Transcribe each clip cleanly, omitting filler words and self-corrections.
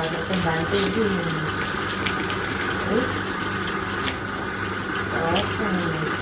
ada pembantu gini. Terus oke guys.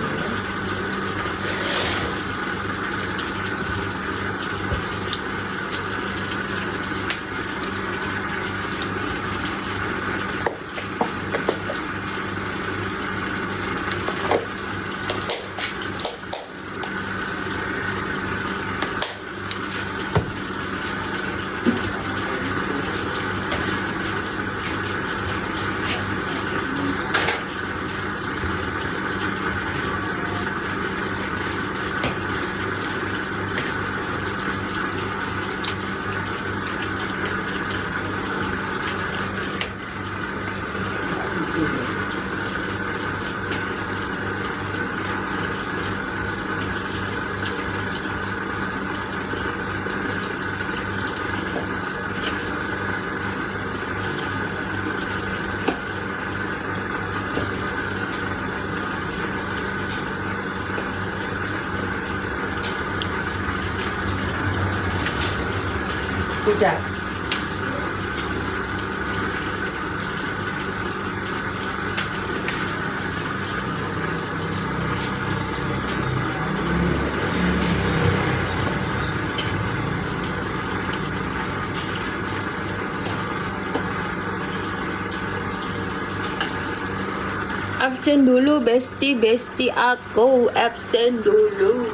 Udah. Absen dulu besti aku absen dulu.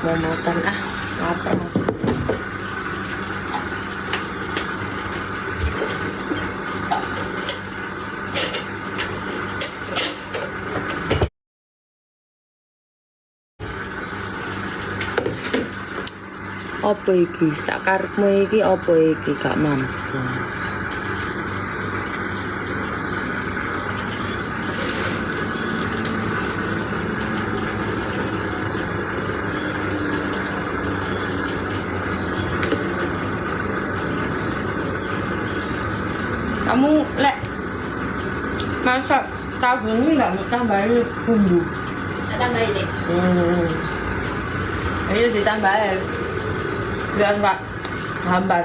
Mau makan lapar aku. Apa iki? Sak karepmu iki apa iki gak mampu. Kamu lek masak tahu ini nggak mau tambahin bumbu? Tambahin deh. Ayo ditambahin biar nggak hambar.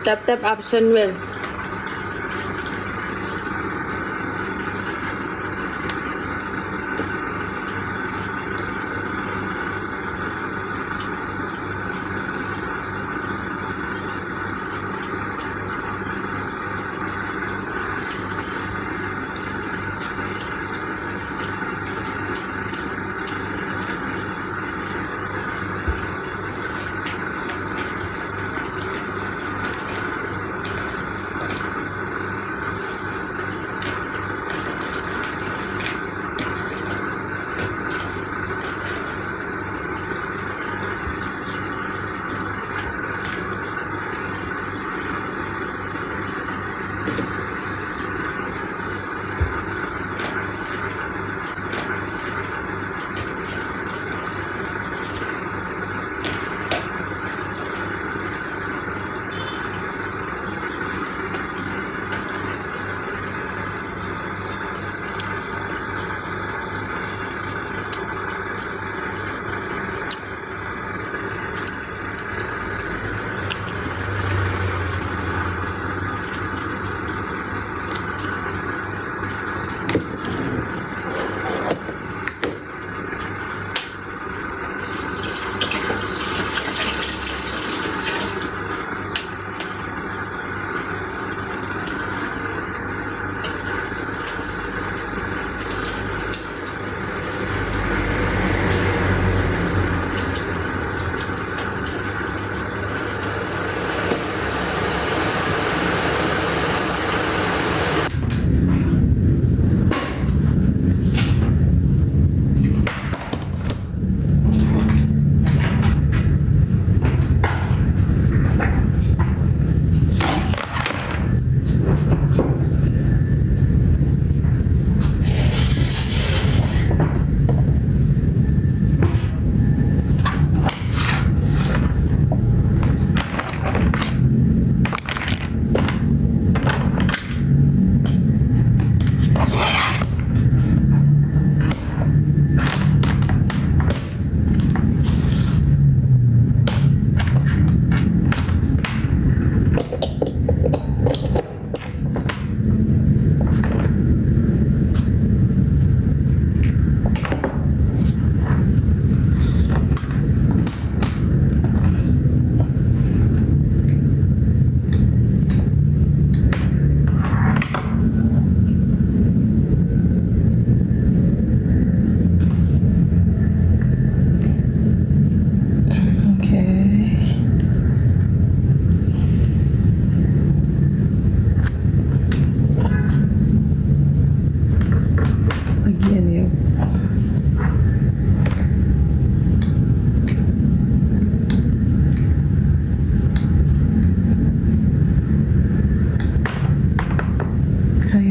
Tap absen Will.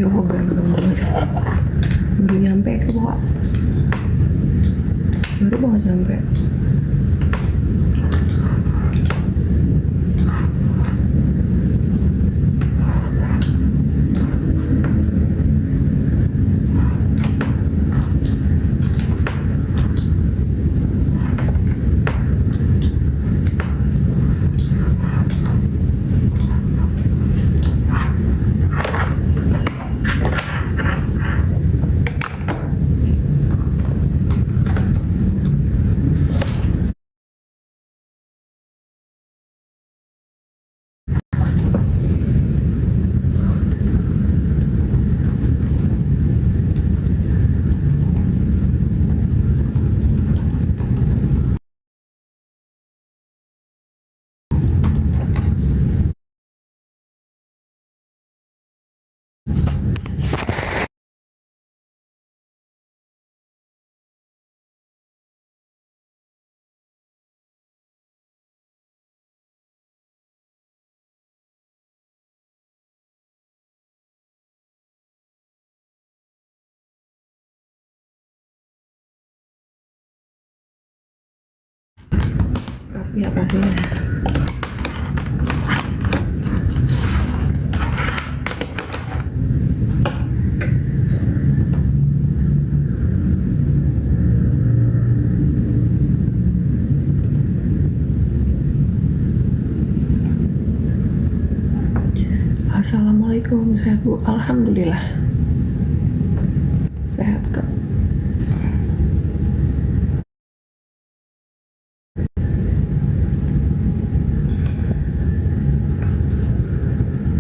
Ya Allah, berantem banget. Baru nyampe ke bawah. Baru banget nyampe. Rapi kasihnya. Assalamualaikum, sehat Bu? Alhamdulillah sehat Kak.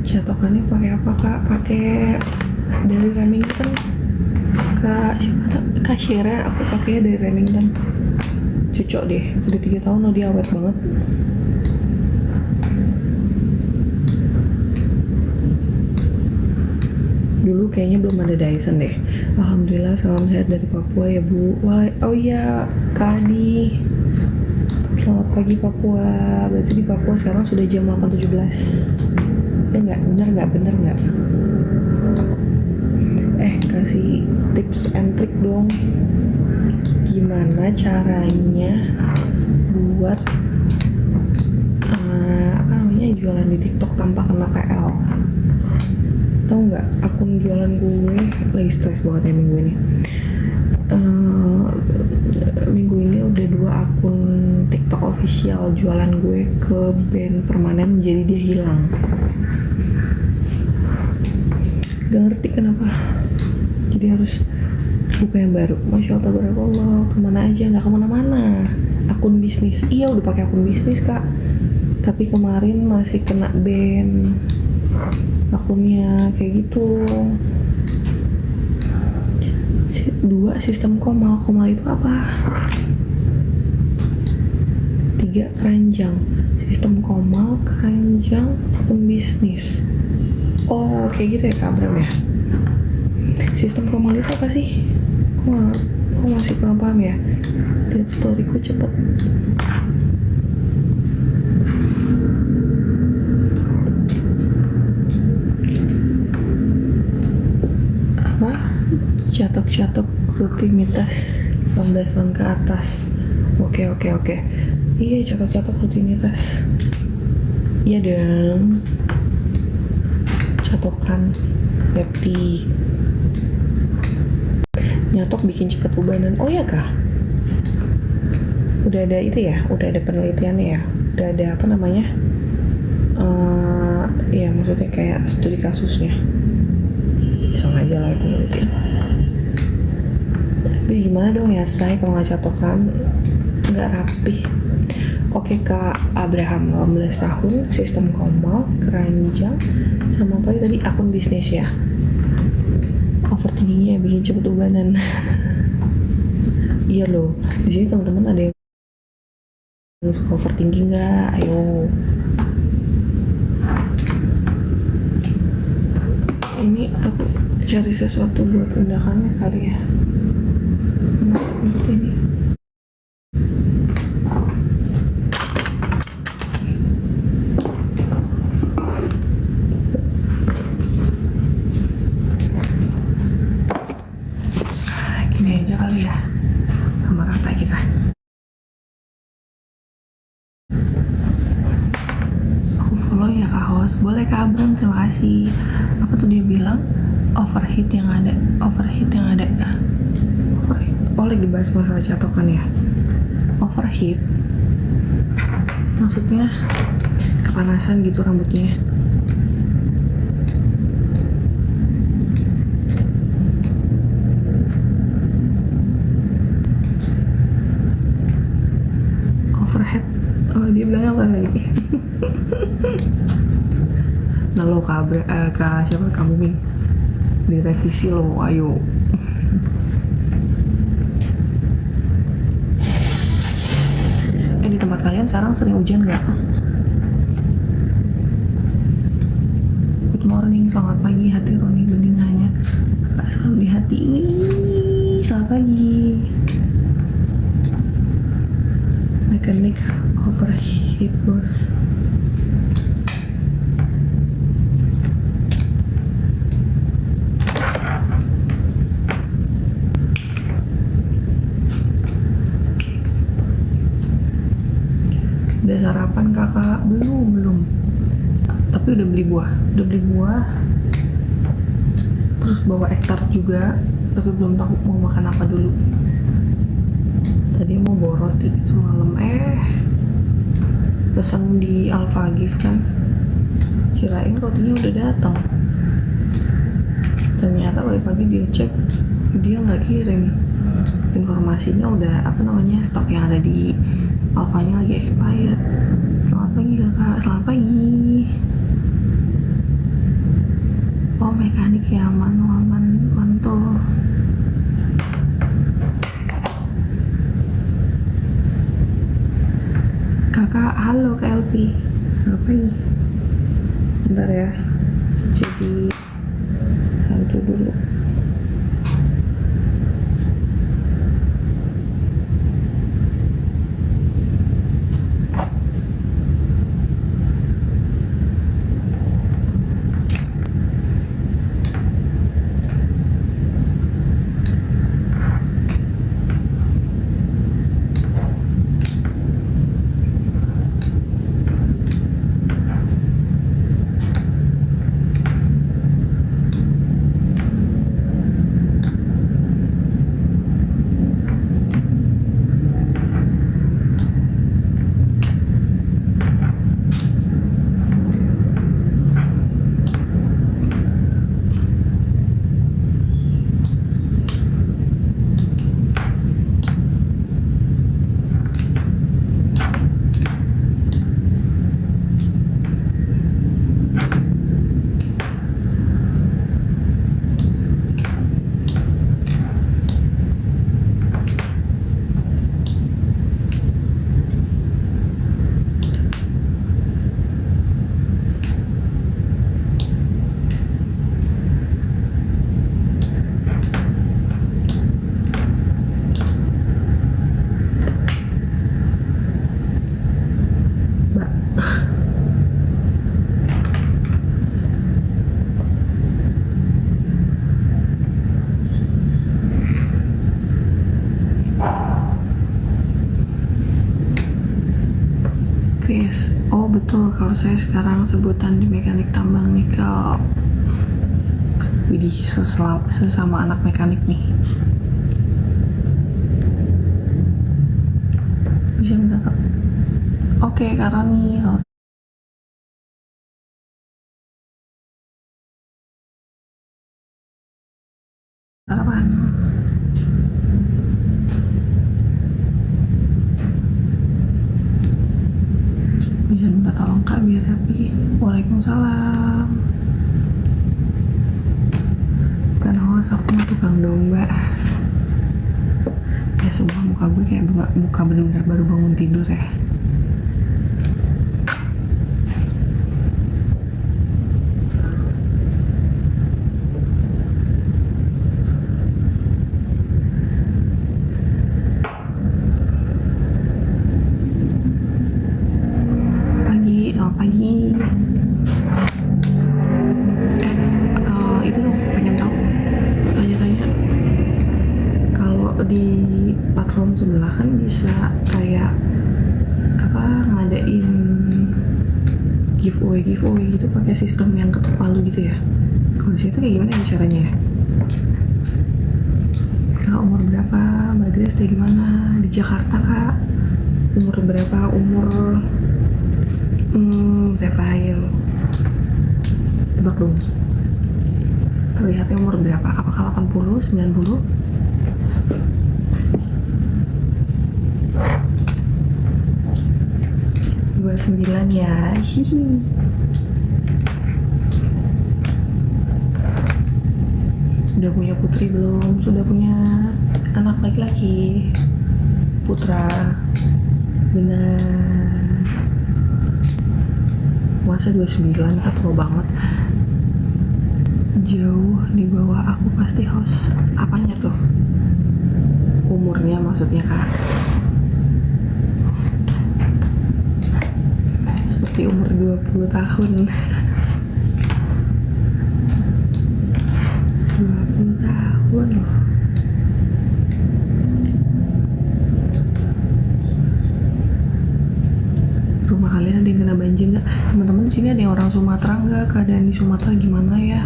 Catokannya pakai apa Kak? Pakai dari Remington. Kak siapa? Kak Syera, aku pakai dari Remington. Cocok deh, udah 3 tahun loh, dia awet banget. Dulu kayaknya belum ada Dyson deh. Alhamdulillah, salam sehat dari Papua ya Bu. Oh iya Kak Adi, selamat pagi Papua. Berarti di Papua sekarang sudah jam 8.17. Ya nggak? Bener nggak? Kasih tips and trick dong. Gimana caranya buat jualan di TikTok tanpa kena PL? Tahu nggak? Akun jualan gue lagi stres banget ya minggu ini. Minggu ini udah 2 akun TikTok official jualan gue ke band permanen, jadi dia hilang. Gak ngerti kenapa, jadi harus buka yang baru. Masya Allah, tabarakallah. Kemana aja, nggak kemana-mana. Akun bisnis, iya udah pakai akun bisnis Kak, tapi kemarin masih kena ban akunnya kayak gitu. 2 sistem komal itu apa? 3 keranjang, sistem komal, keranjang, akun bisnis. Oh kayak gitu ya Kak Abram ya. Sistem komal itu apa sih? Kok masih kurang paham ya. Lihat storyku cepet. Apa? Catok rutinitas 18 tahun ke atas. Oke. Iya, catok rutinitas. Iya dong. Catokan Pepti. Nyatok bikin cepet ubanan. Oh ya Kak? Udah ada itu ya? Udah ada penelitiannya ya? Udah ada apa namanya? Ya maksudnya kayak studi kasusnya. Iseng aja lah penelitian. Tapi gimana dong ya saya kalau nggak catokan nggak rapi. Oke Kak Abraham, 18 tahun, sistem komal, keranjang, sama apa tadi, akun bisnis ya. Overthinkingnya bikin cepet ubanan. Iya loh, di sini teman-teman ada yang suka overthinking nggak? Ayo. Ini aku cari sesuatu buat undakannya kali ya. Masuk ini. gini aja kali ya, sama rata kita. Aku follow ya Kak Host, boleh Kak Abram, terima kasih. Apa tuh dia bilang? Overheat yang ada. Overheat. Oh, lagi bahas masalah catokan ya. Overheat maksudnya kepanasan gitu rambutnya. Overhead, oh dia bilang apa lagi? Nah lo kak siapa, kamu nih direvisi lo, ayo. Di tempat kalian sekarang sering hujan nggak? Good morning, selamat pagi hati Roni Beningannya. Kakak selalu di hati. Selamat pagi. Mekanik overheat bos. Udah sarapan kakak? Belum. Tapi udah beli buah. Terus bawa ektar juga, tapi belum tahu mau makan apa dulu. Tadi mau bawa roti semalam, pesan di Alfagif kan, kirain rotinya udah datang. Ternyata pagi-pagi dia cek, dia nggak kirim. Informasinya udah stok yang ada di Alfanya lagi expired. Selamat pagi kakak, selamat pagi. Oh mekanik ya, mantul. Kakak, halo Kak LP, selamat pagi. Bentar ya, jadi hantu dulu. Chris, oh betul, kalau saya sekarang sebutan di mekanik tambang nikel. Widih, sesama anak mekanik nih. Bisa minta kak? Oke, karena nih sarapan. Bisa minta tolong kak biar rapi. Waalaikumsalam. Bukan host, aku mah tukang domba. Sumpah muka gue kayak muka bener-bener baru bangun tidur ya. Selamat pagi. Itu dong, pengen tahu tanya-tanya kalau di platform sebelah kan bisa kayak apa ngadain giveaway gitu pakai sistem yang ketuk palu gitu ya. Kalau di situ kayak gimana ya caranya ya? Kak umur berapa? Mbak Grace kayak gimana? Di Jakarta kak? Umur berapa? Umur Rafael. Tebak dong. Terlihatnya umur berapa? Apakah 80, 90? Dua 29 ya. Hihi. Sudah punya putri belum? Sudah punya anak laki-laki? Putra. Benar. Masa 29 kan tua banget. Jauh di bawah aku pasti host. Apanya tuh? Umurnya maksudnya kak? Seperti umur 20 tahun. 20 tahun loh. Rumah kalian ada yang kena banjir nggak? Teman-teman di sini ada yang orang Sumatera nggak? Keadaan di Sumatera gimana ya?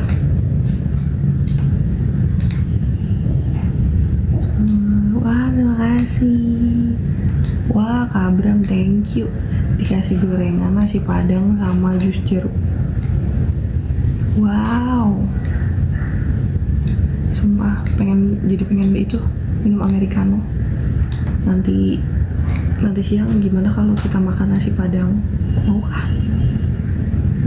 Wah, terima kasih. Wah, Kak Abram, thank you. Dikasih gorengan nasi padang sama jus jeruk. Wow. Sumpah, pengen itu minum americano. Nanti siang gimana kalau kita makan nasi padang? Mau kah?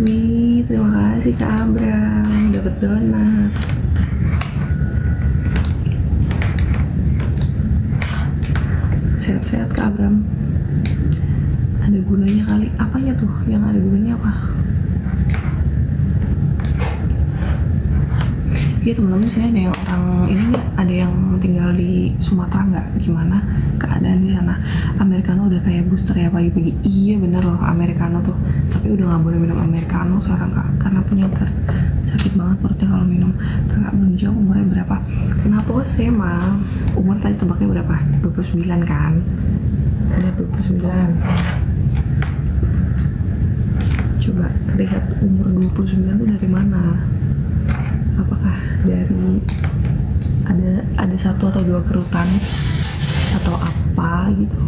Wih, terima kasih Kak Abram, dapat donat. Sehat-sehat Kak Abram. Ada gulanya kali. Apanya tuh? Yang ada gulanya apa? Iya teman-teman, sini ada yang orang ini nggak? Ada yang tinggal di Sumatera nggak? Gimana keadaan di sana? Americano udah kayak booster ya pagi-pagi. Iya bener loh Americano tuh. Tapi udah nggak boleh minum Americano sekarang kak, karena punya GERD. Sakit banget perutnya kalau minum. Kakak belum jawab umurnya berapa. Kenapa saya mah? Umur tadi tebaknya berapa? 29 kan? Bener 29. Coba terlihat umur 29 tuh dari mana? Apakah dari ada satu atau dua kerutan atau apa gitu?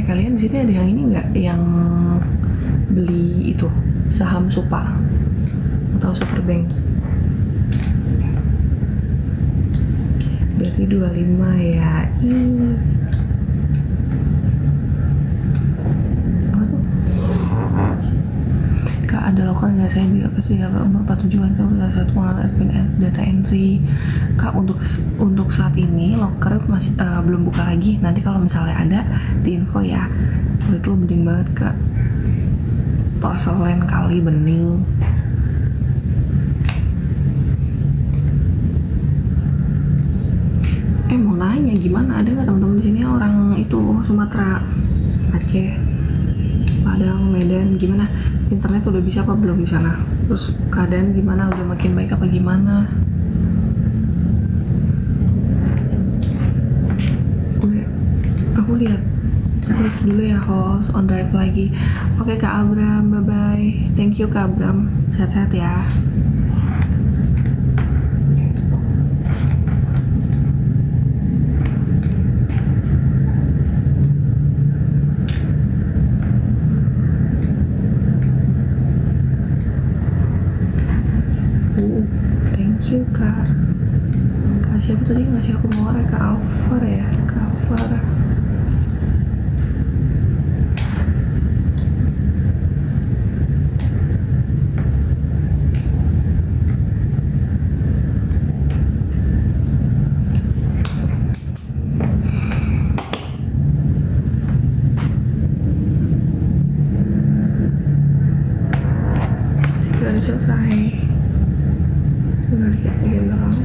Kalian di sini ada yang ini nggak, yang beli itu saham Supa atau Superbank? Berarti 25 ya. Apa tuh? Kak ada loker nggak? Saya di lokasi umur 47 kan udah satu admin data entry. Kak untuk saat ini loker masih belum buka lagi. Nanti kalau misalnya ada di info ya. Itu bening banget kak, porselen kali bening. Mau nanya gimana, ada nggak teman-teman di sini orang itu Sumatera, Aceh, Padang, Medan, gimana? Internet udah bisa apa belum di sana? Terus keadaan gimana? Udah makin baik apa gimana? Aku lihat live dulu ya host, on drive lagi. Oke Kak Abram, bye bye. Thank you Kak Abram, sehat-sehat ya. Thank you Kak siapa tadi ngasih aku nomor ya? Kak Alvar ya? Kak Alvar. Udah selesai. Tinggal dikit bagian belakang.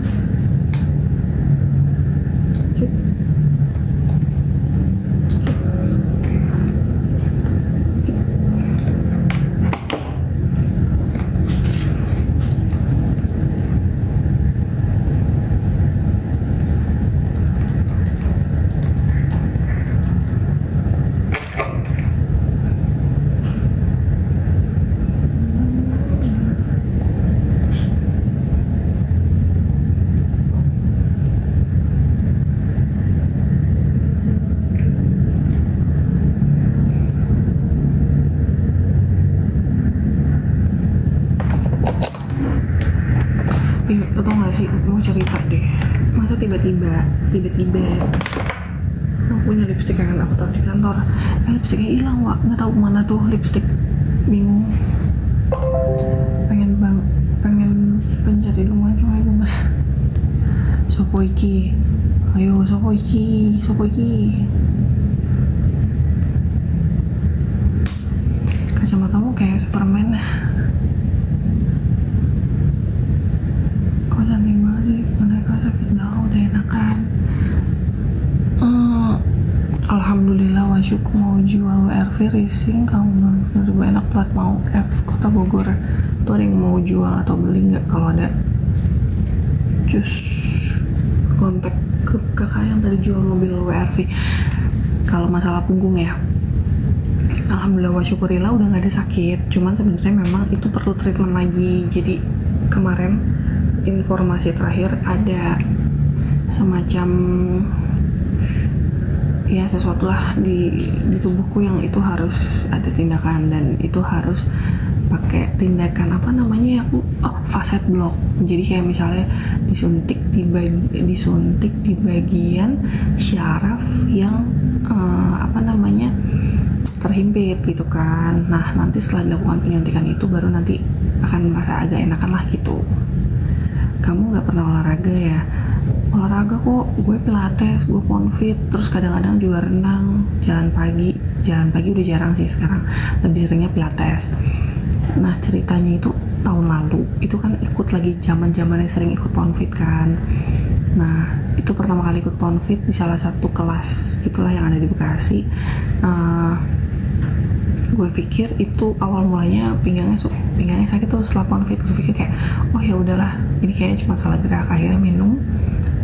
atau nggak sih, mau cerita deh. Masa tiba-tiba aku punya lipstick yang aku taruh di kantor, lipstiknya hilang, Wak. Nggak tahu mana tuh lipstick, bingung. Pengen pencet hidung aja, cuma mas. Sopo iki, ayo sopo iki. Kacamatamu kayak Superman. Kok cantik banget sih, mana sakit dah, udah enakan. Alhamdulillah wa syukur mau jual WRV Racing, kamu lebih enak plat mau F Kota Bogor. Tuh ada yang mau jual atau beli nggak? Kalau ada, just kontak ke kakak yang tadi jual mobil WRV. Kalau masalah punggung ya, alhamdulillah wa syukurillah udah nggak ada sakit. Cuman sebenarnya memang itu perlu treatment lagi. Jadi kemarin informasi terakhir ada semacam ya sesuatu lah di tubuhku yang itu harus ada tindakan, dan itu harus pakai tindakan apa namanya ya, facet block. Jadi kayak misalnya disuntik di bagian syaraf yang terhimpit gitu kan. Nah nanti setelah dilakukan penyuntikan itu baru nanti akan merasa agak enakan lah gitu. Kamu nggak pernah olahraga ya? Olahraga kok, gue pilates, gue ponfit, terus kadang-kadang juga renang, jalan pagi udah jarang sih sekarang, lebih seringnya pilates. Nah ceritanya itu tahun lalu itu kan ikut lagi zaman-zamannya sering ikut ponfit kan. Nah itu pertama kali ikut ponfit di salah satu kelas gitulah yang ada di Bekasi. Gue pikir itu awal mulanya pinggangnya sakit tuh setelah ponfit. Gue pikir kayak oh ya udahlah, ini kayaknya cuma salah gerak. Akhirnya minum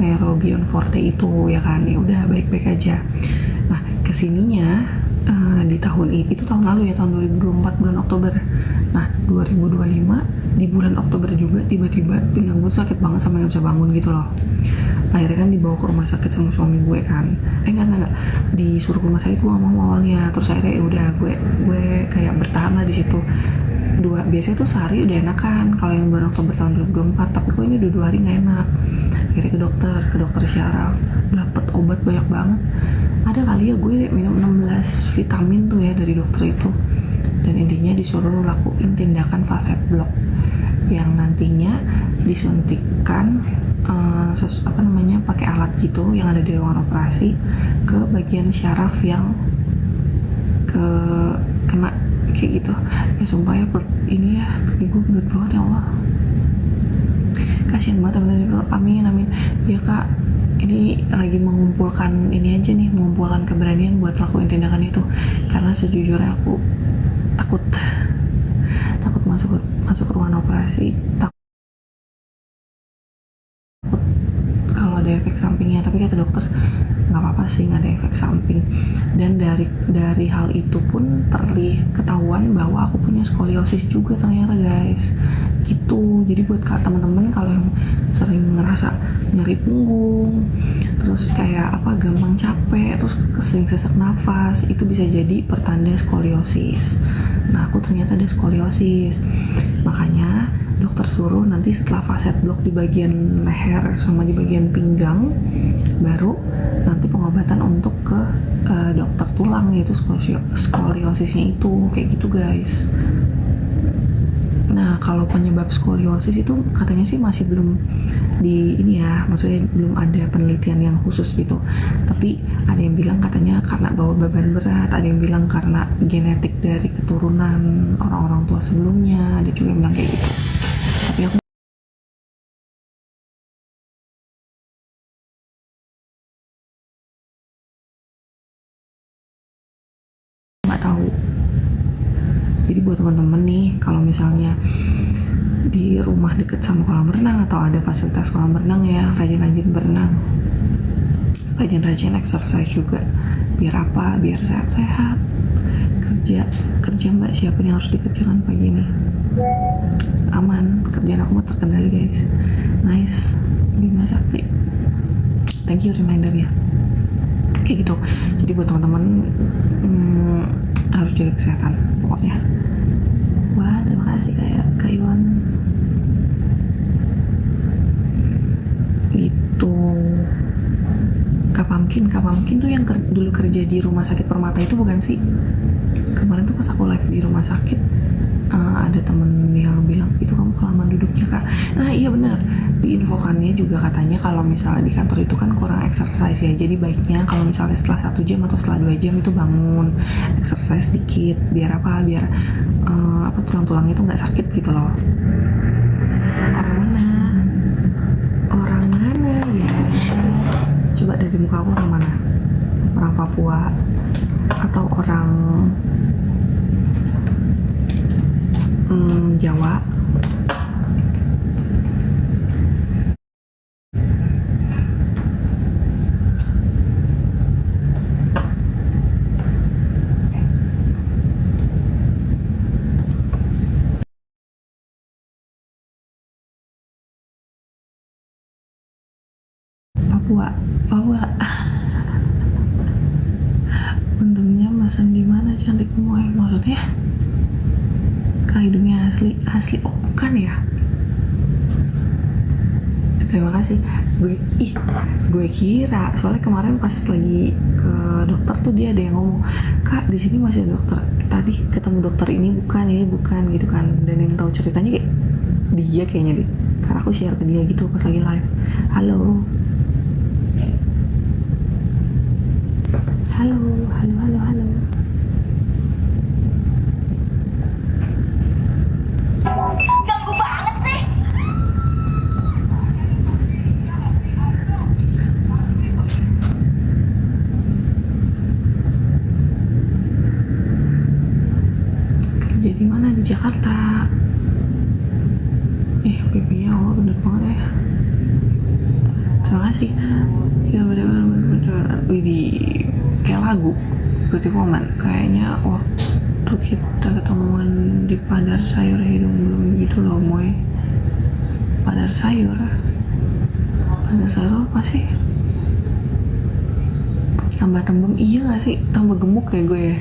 Neurobion Forte itu ya kan, ya udah baik-baik aja. Nah kesininya di tahun ini, itu tahun lalu ya, tahun 2024 bulan Oktober. Nah 2025 di bulan Oktober juga tiba-tiba pinggang gue sakit banget sampai nggak bisa bangun gitu loh. Akhirnya kan dibawa ke rumah sakit sama suami gue kan. Enggak disuruh ke rumah sakit, gue nggak mau awalnya. Terus akhirnya ya udah gue kayak bertahan lah di situ. Biasanya tuh sehari udah enak kan kalau yang bulan Oktober tahun 2024, tapi kok ini udah 2 hari nggak enak. Akhirnya ke dokter syaraf, dapet obat banyak banget. Ada kali ya gue minum 16 vitamin tuh ya dari dokter itu. Dan intinya disuruh lakuin tindakan facet block yang nantinya disuntikkan pakai alat gitu yang ada di ruangan operasi ke bagian syaraf yang kena kayak gitu ya. Sumpah ya, ini ya pergi gue gendut banget ya Allah, kasian banget teman-teman. Amin ya kak, ini lagi mengumpulkan keberanian buat lakuin tindakan itu, karena sejujurnya aku takut masuk ruangan operasi, takut kalau ada efek sampingnya. Tapi kata dokter nggak apa-apa sih, nggak ada efek samping. Dan dari hal itu pun ketahuan bahwa aku punya skoliosis juga ternyata guys gitu. Jadi buat teman-teman kalau yang sering ngerasa nyeri punggung, terus kayak gampang capek, terus sering sesak nafas, itu bisa jadi pertanda skoliosis. Nah aku ternyata ada skoliosis, makanya dokter suruh nanti setelah facet block di bagian leher sama di bagian pinggang, baru nanti pengobatan untuk ke dokter tulang, yaitu skoliosisnya itu kayak gitu guys. Nah kalau penyebab skoliosis itu katanya sih masih belum maksudnya belum ada penelitian yang khusus gitu. Tapi ada yang bilang katanya karena bawa beban berat, ada yang bilang karena genetik dari keturunan orang-orang tua sebelumnya, ada juga yang bilang kayak gitu. Tapi aku nggak tahu. Jadi buat teman-teman nih, kalau misalnya di rumah deket sama kolam renang atau ada fasilitas kolam renang ya, rajin-rajin berenang, rajin-rajin exercise juga. Biar apa? Biar sehat-sehat. Kerja mbak, siapa yang harus dikerjakan pagi ini? Aman, kerjaan aku mah terkendali guys. Nice, Bima Sakti. Thank you reminder ya. Kayak gitu. Jadi buat teman-teman harus jaga kesehatan pokoknya. Wah terima kasih Kak Iwan. Kak Mamkin tuh yang dulu kerja di rumah sakit Permata itu bukan sih? Kemarin tuh pas aku live di rumah sakit, ada temen yang bilang itu kamu kelamaan duduknya Kak. Nah iya benar, diinfokannya juga katanya kalau misalnya di kantor itu kan kurang exercise ya, jadi baiknya kalau misalnya setelah 1 jam atau setelah 2 jam itu bangun exercise dikit, biar tulang-tulangnya itu nggak sakit gitu loh. Orang mana ya? Coba dari muka aku orang mana? Orang Papua atau orang Jawa? Papua. Untungnya mesen di mana cantik gemoy, maksudnya kak hidungnya asli. Oh bukan ya, terima kasih. Gue kira soalnya kemarin pas lagi ke dokter tuh dia ada yang ngomong, kak di sini masih ada dokter, tadi ketemu dokter ini bukan gitu kan. Dan yang tahu ceritanya kayak dia kayaknya deh, karena aku share ke dia gitu pas lagi live. Halo. Ganggu banget sih. Kerja di mana? Di Jakarta. Pipinya Allah gendut banget ya. Terima kasih. Ya bener-bener Widih, kayak lagu berarti Woman. Kayaknya waktu kita ketemuan di Padar Sayur Hidung Belum gitu loh Moy. Padar Sayur apa sih? Tambah tembem, iya gak sih? Tambah gemuk kayak gue ya?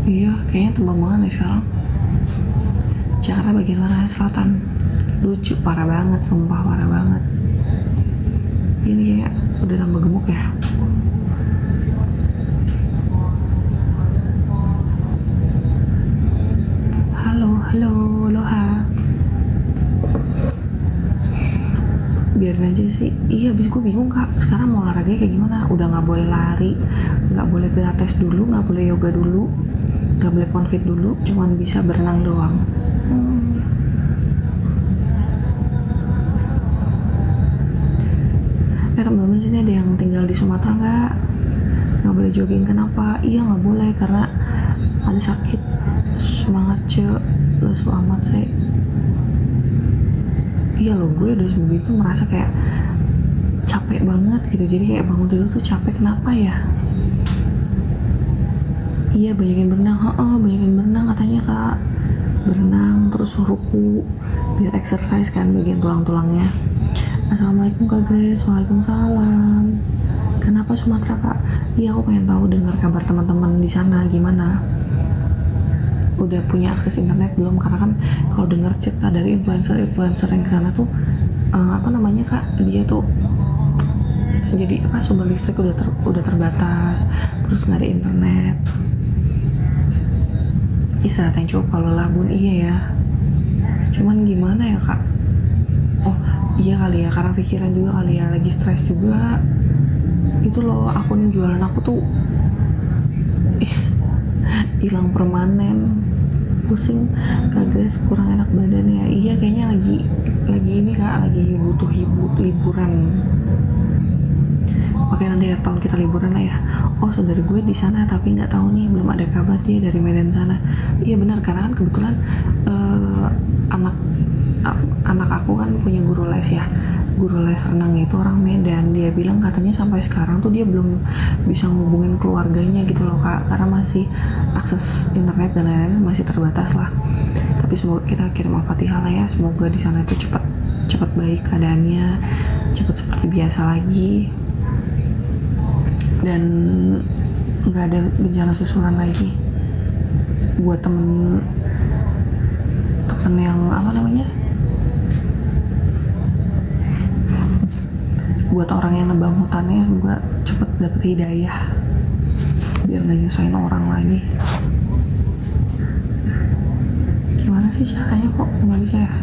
Iya, kayaknya tembem banget nih sekarang. Jakarta bagian mana? Selatan. Lucu, parah banget, sumpah parah banget. Ini kayak udah tambah gemuk ya. Halo, Loha. Biarin aja sih. Iya, abis gue bingung kak, sekarang mau olahraganya kayak gimana? Udah gak boleh lari, gak boleh pilates dulu, gak boleh yoga dulu, gak boleh konfit dulu, cuman bisa berenang doang. Teman-teman sini ada yang tinggal di Sumatera nggak boleh jogging, kenapa? Iya nggak boleh karena ada sakit. Semangat cek, lesu amat sih. Iya loh, gue udah seminggu itu merasa kayak capek banget gitu, jadi kayak bangun tidur tuh capek, kenapa ya? Iya banyakin berenang katanya kak, berenang terus ruku biar exercise kan bagian tulang-tulangnya. Assalamualaikum Kak Grace. Waalaikumsalam. Kenapa Sumatera Kak? Iya aku pengen tahu dengar kabar teman-teman di sana gimana. Udah punya akses internet belum? Karena kan kalau dengar cerita dari influencer yang kesana tuh Kak, dia tuh jadi sumber listrik udah terbatas, terus nggak ada internet. Istirahat yang cukup kalau labun, iya ya. Cuman gimana ya Kak? Iya kali ya, karena pikiran juga kali ya, lagi stres juga. Itu loh, akun jualan aku tuh hilang permanen. Pusing, Kak Grace kurang enak badannya. Iya kayaknya lagi ini kak, lagi butuh liburan. Oke nanti tahun kita liburan lah ya. Saudara gue di sana tapi nggak tahu nih, belum ada kabar dia dari Medan sana. Iya benar, karena kan kebetulan anak aku kan punya guru les ya, guru les renang itu orang Medan. Dia bilang katanya sampai sekarang tuh dia belum bisa ngubungin keluarganya gitu loh kak, karena masih akses internet dan lain-lain masih terbatas lah. Tapi semoga kita kirim al-fatihah lah ya, semoga di sana itu cepat baik keadaannya, cepat seperti biasa lagi dan nggak ada bencana susulan lagi. Buat temen yang buat orang yang nebang hutannya semoga cepet dapet hidayah biar gak nyusahin orang lagi. Gimana sih caranya kok nggak bisa ya?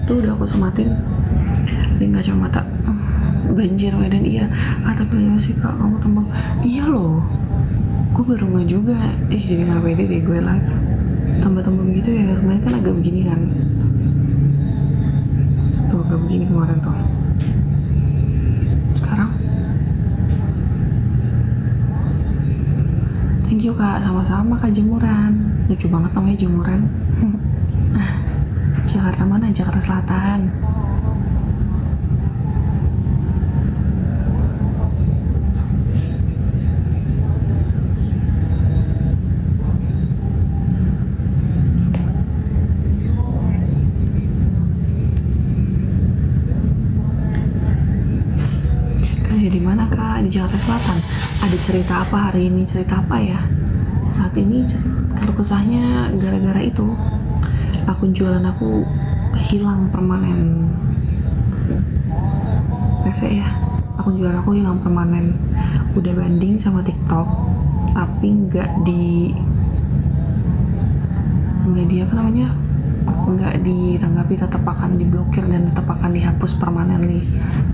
Tuh udah aku sematin di kacamata. Banjir Medan iya. Tapi lagi sih kak kamu tembak. Iya loh, gue baru nggak juga. Jadi nggak pede deh gue live tambah-tambah begitu ya. Rumahnya kan agak begini kan. Tuh agak begini kemarin tuh. Sekarang thank you kak, sama-sama kak. Jemuran lucu banget namanya jemuran. Jakarta mana? Jakarta Selatan. Kerja di mana kak? Di Jakarta Selatan. Ada cerita apa hari ini? Cerita apa ya? Saat ini kalau kesahnya gara-gara itu akun jualan aku hilang permanen. Rese ya, akun jualan aku hilang permanen. Udah banding sama TikTok, tapi nggak di nggak ditanggapi, tetap akan diblokir dan tetap akan dihapus permanen.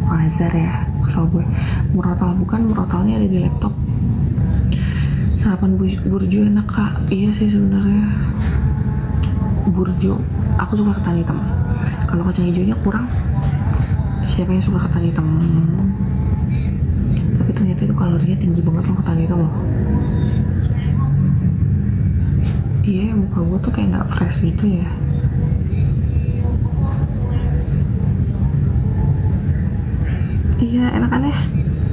Wazar ya, kesel gue. Murotalnya ada di laptop. Sarapan burjo enak kak. Iya sih sebenarnya. Burjo, aku suka ketan hitam. Kalau kacang hijaunya kurang. Siapa yang suka ketan hitam? Tapi ternyata itu kalorinya tinggi banget loh ketan hitam loh. Iya, muka gue tuh kayak nggak fresh gitu ya. Iya, enakan ya.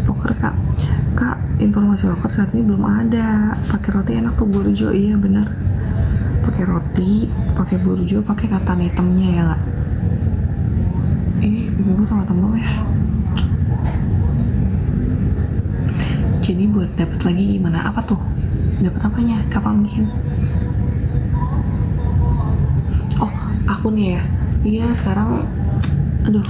Loker kak. Kak, informasi loker saat ini belum ada. Pakai roti enak tuh burjo. Iya benar. Pakai roti, pakai burjo, pakai ketan hitamnya ya nggak? Ibu gue tau tembak ya. Jadi buat dapat lagi gimana? Apa tuh? Dapat apanya? Kapan bikin? Oh, akunnya ya? Iya sekarang, aduh,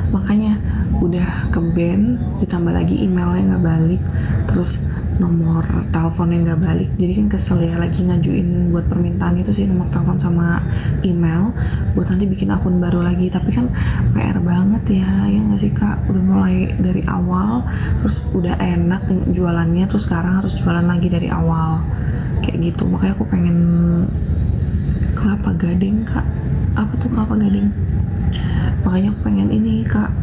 makanya udah ke band, ditambah lagi emailnya nggak balik, terus nomor teleponnya nggak balik. Jadi kan kesel ya, lagi ngajuin buat permintaan itu sih nomor telepon sama email buat nanti bikin akun baru lagi. Tapi kan PR banget ya nggak sih kak? Udah mulai dari awal, terus udah enak jualannya, terus sekarang harus jualan lagi dari awal kayak gitu. Makanya aku pengen kelapa gading kak. Apa tuh kelapa gading? Makanya aku pengen ini kak,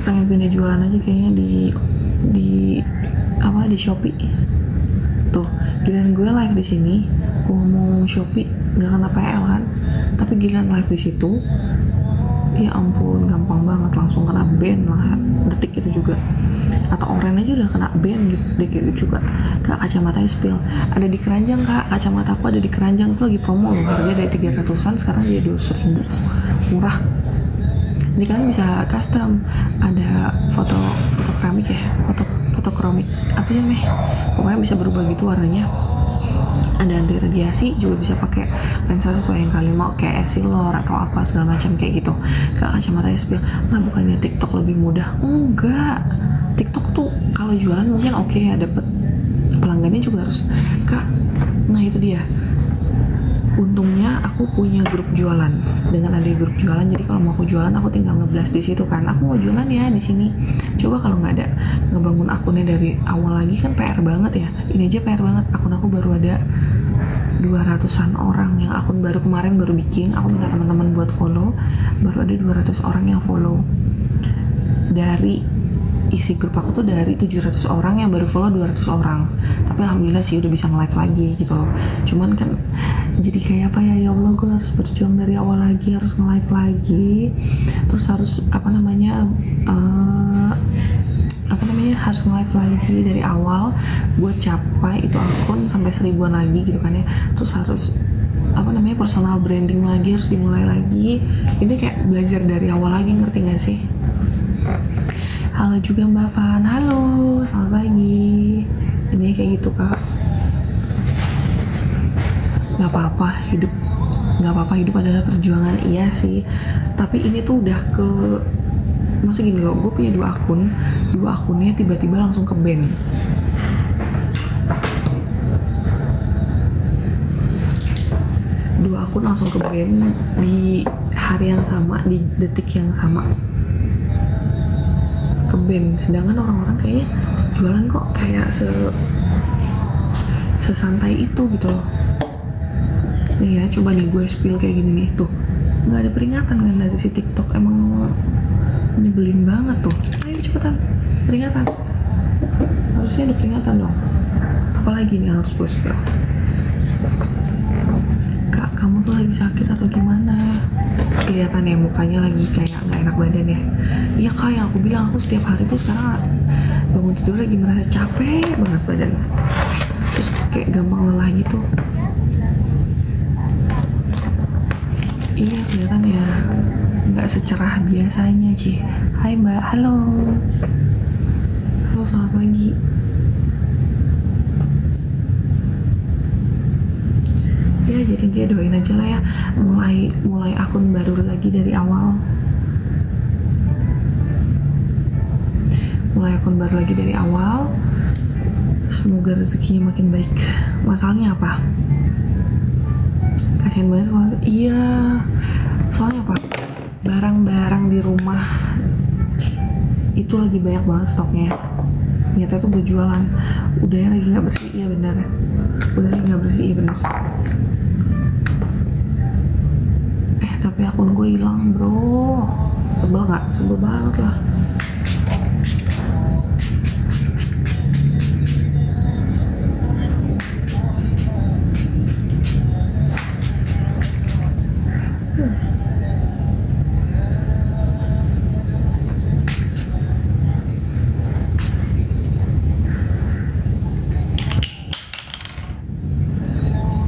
pengen pindah jualan aja kayaknya di Shopee. Tuh, giliran gue live di sini, gue ngomong Shopee nggak kena PL kan? Tapi giliran live di situ, ya ampun, gampang banget langsung kena ban lah, detik itu juga. Atau orange aja udah kena ban gitu juga. Kak, kacamatanya spill. Ada di keranjang kak, kacamata aku ada di keranjang. Itu lagi promo loh, harga dari 300-an sekarang jadi 200.000. Murah. Ini kalian bisa custom, ada foto keramik ya, foto kromik apa sih namanya, pokoknya bisa berubah gitu warnanya. Ada anti radiasi, juga bisa pakai lensa sesuai yang kalian mau, kayak Essilor atau apa segala macam kayak gitu. Kak, kacamata spill. Nah, bukannya TikTok lebih mudah? Enggak, TikTok tuh kalau jualan mungkin oke ya, dapet pelanggannya juga harus kak. Nah itu dia, untungnya aku punya grup jualan. Dengan ada grup jualan, jadi kalau mau aku jualan aku tinggal nge-blast di situ kan, aku mau jualan ya di sini. Coba kalau nggak ada, ngebangun akunnya dari awal lagi kan PR banget ya. Ini aja PR banget, akun aku baru ada 200-an orang yang akun baru kemarin baru bikin. Aku minta teman-teman buat follow, baru ada 200 orang yang follow. Dari isi grup aku tuh dari 700 orang yang baru follow 200 orang. Tapi alhamdulillah sih udah bisa nge-live lagi gitu loh. Cuman kan jadi kayak apa ya Allah, gue harus berjuang dari awal lagi, harus nge-live lagi, terus harus harus nge-live lagi dari awal buat capai itu akun sampai 1000-an lagi gitu kan ya. Terus harus personal branding lagi, harus dimulai lagi. Ini kayak belajar dari awal lagi, ngerti gak sih? Halo juga Mbak Van, halo, selamat pagi. Ini kayak gitu kak. Gak apa-apa, hidup nggak apa-apa, hidup adalah perjuangan, iya sih, tapi ini tuh udah ke, maksudnya gini loh, gue punya dua akunnya tiba-tiba langsung ke ban. Dua akun langsung ke ban di hari yang sama, di detik yang sama ke ban. Sedangkan orang-orang kayaknya jualan kok kayak sesantai itu gitu loh. Nih ya, coba nih gue spill kayak gini nih, tuh nggak ada peringatan kan dari si TikTok. Emang nyebelin banget tuh. Ayo cepetan, peringatan, harusnya ada peringatan dong. Apalagi nih harus gue spill. Kak, kamu tuh lagi sakit atau gimana? Kelihatan ya mukanya lagi kayak nggak enak badan ya. Iya kak, yang aku bilang, aku setiap hari tuh sekarang bangun tidur lagi merasa capek banget badan, terus kayak gampang lelah gitu. Iya kelihatan ya, nggak secerah biasanya Ci. Hai mbak, halo selamat pagi. Ya jadi dia doain aja lah ya, mulai akun baru lagi dari awal, semoga rezekinya makin baik. Masalahnya apa? Kasian banget mas. Iya, soalnya apa, barang-barang di rumah itu lagi banyak banget stoknya. Ternyata itu buat jualan. Udahnya lagi nggak bersih. Iya benar, udah lagi nggak bersih. Iya benar. Tapi akun gue hilang bro. Sebel nggak? Sebel banget lah.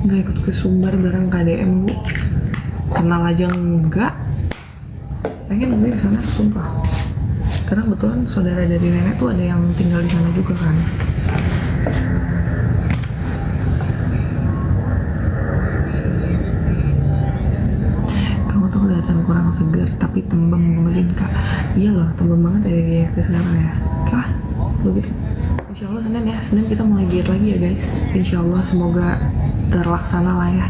Nggak ikut ke Sumbar bareng KDM bu, kenal aja enggak. Pengen gue kesana sumpah, karena kebetulan saudara dari nenek tuh ada yang tinggal di sana juga kan. Kamu tuh kelihatan kurang seger tapi tembem mesin kak. Iya loh, tembem banget ya dia ke sekarang ya. Kah begitu. Insya Allah Senin ya, Senin kita mulai diet lagi ya guys. Insya Allah, semoga terlaksana lah ya.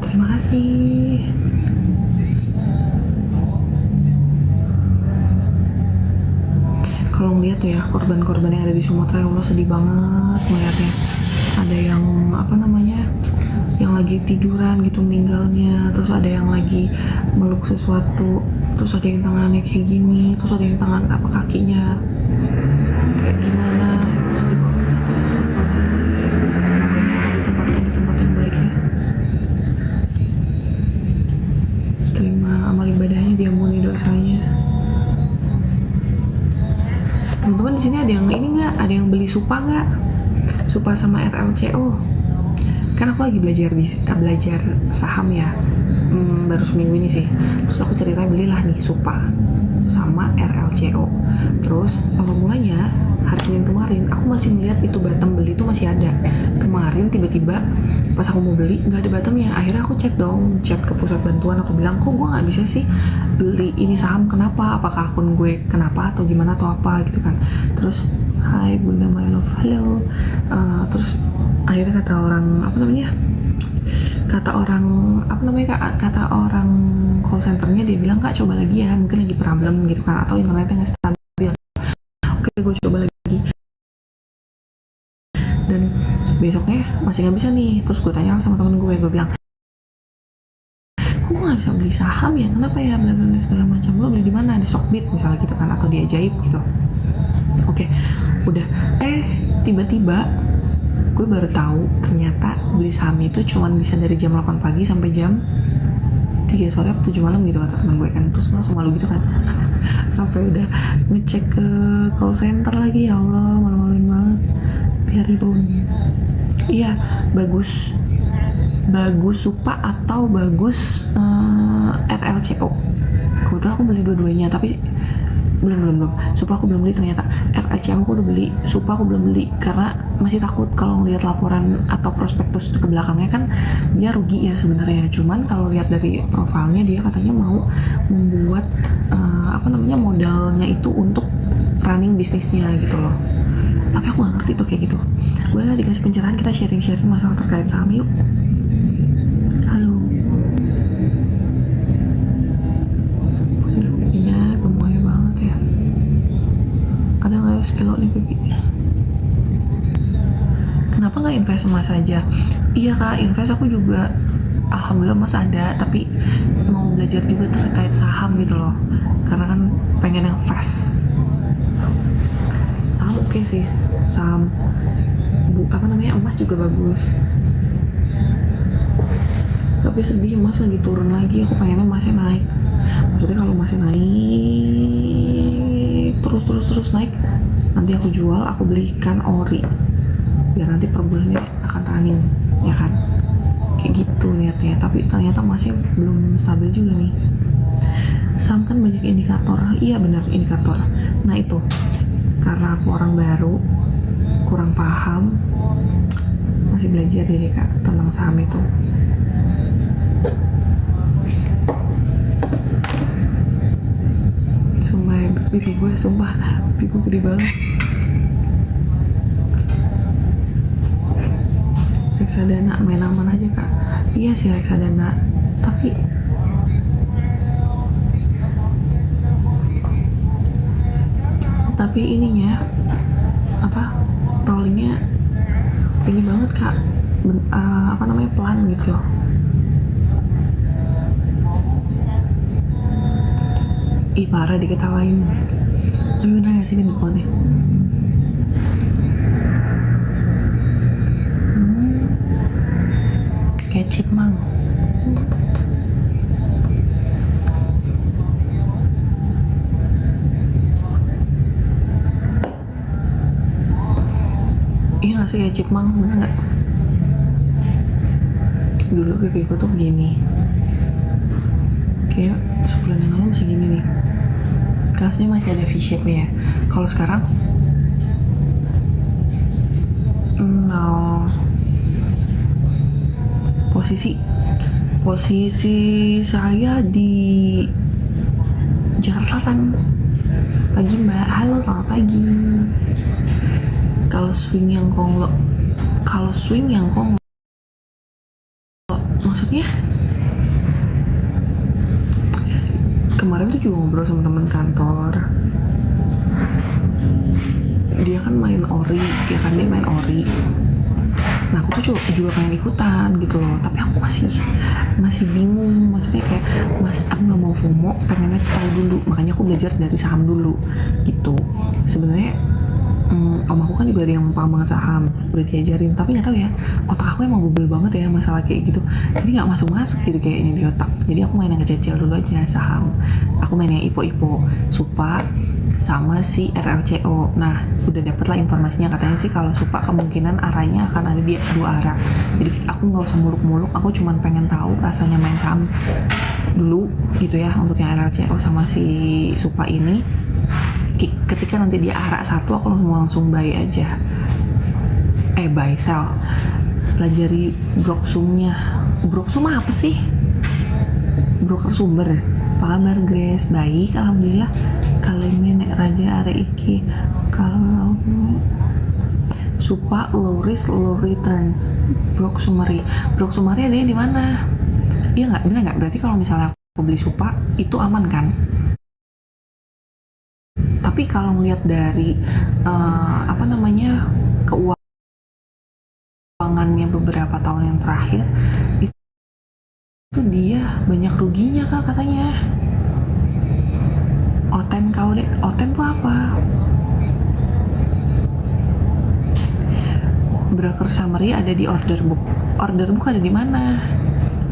Terima kasih. Kalau ngeliat tuh ya korban-korban yang ada di Sumatera, ya Allah sedih banget melihatnya. Ada yang apa namanya, yang lagi tiduran gitu meninggalnya, terus ada yang lagi meluk sesuatu, terus ada yang tangannya kayak gini, terus ada yang tangan apa kakinya kayak gimana. Sedih banget ya. Semoga ditempatkan di tempat yang baik ya, terima amal ibadahnya, diampuni dosanya. Teman-teman di sini ada yang ini nggak? Ada yang beli supa nggak? Supa sama RLCO. Kan aku lagi belajar saham ya, baru seminggu ini sih. Terus aku ceritanya belilah nih supa sama RLCO. Terus awal mulanya hari Senin kemarin aku masih ngeliat itu Batam beli itu masih ada. Kemarin tiba-tiba pas aku mau beli nggak ada Batamnya. Akhirnya aku chat ke pusat bantuan. Aku bilang, kok gue nggak bisa sih beli ini saham, kenapa? Apakah akun gue kenapa atau gimana atau apa gitu kan. Terus hai bunda my love, halo. Terus akhirnya kata orang call centernya, dia bilang kak coba lagi ya, mungkin lagi problem gitu kan, atau internetnya nggak stabil. Oke, gue coba lagi. Dan besoknya masih nggak bisa nih. Terus gue tanya sama temen gue bilang, kok gue nggak bisa beli saham ya, kenapa ya, bla bla segala macam. Lo beli di mana? Di Sokbit misalnya gitu kan, atau di Ajaib gitu. Oke, udah. Tiba-tiba gue baru tahu ternyata beli saham itu cuma bisa dari jam 8 pagi sampai jam 3 sore atau 7 malam gitu kata teman gue kan. Terus gue langsung malu gitu kan. Sampai udah ngecek ke call center lagi, ya Allah malu-maluin banget. Biarin. Iya, bagus supa atau bagus RLCO. Kebetulan aku beli dua-duanya, tapi belum Supa aku belum beli ternyata. RLCO aku udah beli, Supa aku belum beli karena masih takut kalau ngelihat laporan atau prospektus ke belakangnya kan dia rugi ya sebenarnya. Cuman kalau lihat dari profilnya dia katanya mau membuat modalnya itu untuk running bisnisnya gitu loh. Tapi aku gak ngerti tuh kayak gitu. Boleh lah dikasih pencerahan, kita sharing-sharing masalah terkait saham yuk. Halo. Aduh, pipinya gemoy banget ya. Ada gak ya sekilo nih pipi? Kenapa gak invest emas aja? Iya kak, invest aku juga alhamdulillah emas ada, tapi mau belajar juga terkait saham gitu loh. Karena kan pengen yang fast. Saham oke sih, saham emas juga bagus. Tapi sedih emas lagi turun lagi, aku pengennya emasnya naik. Maksudnya kalau emasnya naik terus naik, nanti aku jual, aku belikan ori biar nanti per bulannya akan running, ya kan, kayak gitu niatnya. Tapi ternyata emasnya belum stabil juga nih. Saham kan banyak indikator, iya benar indikator. Nah itu karena aku orang baru, kurang paham, masih belajar jadi kak tentang saham itu. Sumpah pipi gue, pipi gue gede banget. Reksadana main aman aja kak. Iya sih reksadana, tapi ininya rollingnya ini banget kak, pelan gitu loh. Ih parah diketawain. Tapi bener gak sih gendut banget ya? Kayak chipmunk. Iya gak sih kayak chipmunk, bener gak? Dulu pipi gue tuh begini, kayak sebulan yang lalu masih gini nih, kelasnya masih ada V-shape ya. Kalau sekarang no. Posisi saya di Jakarta Selatan. Pagi mbak, halo selamat pagi. Kalau swing yang konglo maksudnya kemarin tuh juga ngobrol sama teman kantor, dia kan main ori. Nah aku tuh juga pengen ikutan gitu loh, tapi aku masih bingung. Maksudnya kayak aku nggak mau FOMO, pengennya tahu dulu, makanya aku belajar dari saham dulu gitu. Sebenarnya om aku kan juga ada yang paham banget saham, udah diajarin, tapi nggak tahu ya, otak aku emang bubble banget ya masalah kayak gitu, jadi nggak masuk gitu kayaknya di otak. Jadi aku main yang kecil dulu aja saham, aku main yang IPO, Supa sama si RLCO. Nah udah dapet lah informasinya, katanya sih kalau Supa kemungkinan arahnya akan ada di dua arah. Jadi aku nggak usah muluk-muluk, aku cuman pengen tahu rasanya main saham dulu gitu ya untuk yang RLCO sama si Supa ini. Ketika nanti dia arah satu, aku langsung buy aja. Buy sell. Pelajari broksumnya. Broksum apa sih? Broker sumber. Apa kabar Grace? Baik, alhamdulillah. Kalian raja are iki. Kalau Supa low risk low return. Broksumeri ada di mana? Iya nggak, benar nggak? Berarti kalau misalnya aku beli Supa itu aman kan? Tapi kalau melihat dari keuangannya beberapa tahun yang terakhir itu dia banyak ruginya kak katanya. Oten tuh apa? Broker summary ada di order book ada di mana?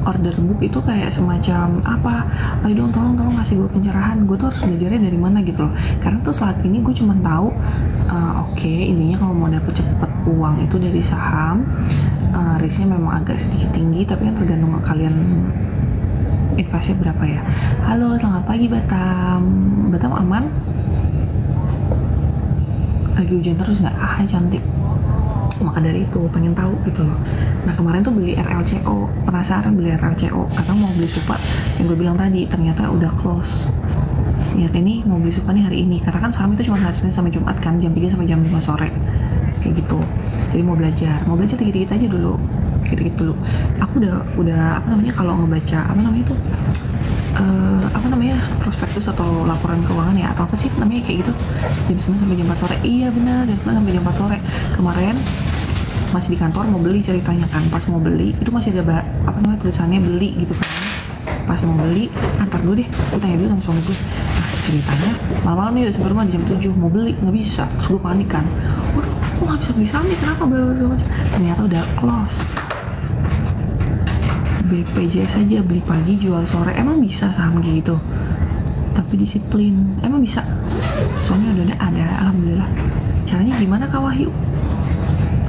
Order book itu kayak semacam apa? Ayo dong tolong kasih gue pencerahan. Gue tuh harus belajarnya dari mana gitu loh. Karena tuh saat ini gue cuma tahu intinya kalau mau dapet cepet uang itu dari saham, risknya memang agak sedikit tinggi, tapi yang tergantung kalian investnya berapa ya. Halo, selamat pagi Batam. Batam aman? Lagi hujan terus nggak? Cantik. Maka dari itu pengen tahu gitu loh. Nah kemarin tuh beli RLCO, penasaran beli RLCO karena mau beli supa yang gue bilang tadi, ternyata udah close. Niat ini mau beli supa nih hari ini karena kan saham itu cuma hari Senin sampai Jumat kan, jam 3 sampai jam 5 sore kayak gitu. Jadi mau belajar dikit-dikit aja dulu, dikit-dikit dulu. Aku udah apa namanya, kalau ngebaca apa namanya tuh prospektus atau laporan keuangan ya, atau apa sih namanya kayak gitu, jam 9 sampai jam 4 sore. Iya benar, jam 9 sampai jam 4 sore. Kemarin masih di kantor mau beli ceritanya kan, pas mau beli itu masih ada tulisannya beli gitu kan. Pas mau beli, antar dulu deh, aku tanya dulu sama suami gue. Nah ceritanya malam-malam nih udah sampai rumah di jam 7, mau beli nggak bisa, terus gue panik kan, waduh aku nggak bisa beli saham nih, kenapa baru ternyata udah close. BPJS aja beli pagi jual sore, emang bisa saham gitu? Tapi disiplin, emang bisa? Soalnya udah ada, alhamdulillah. Caranya gimana Kak Wahyu?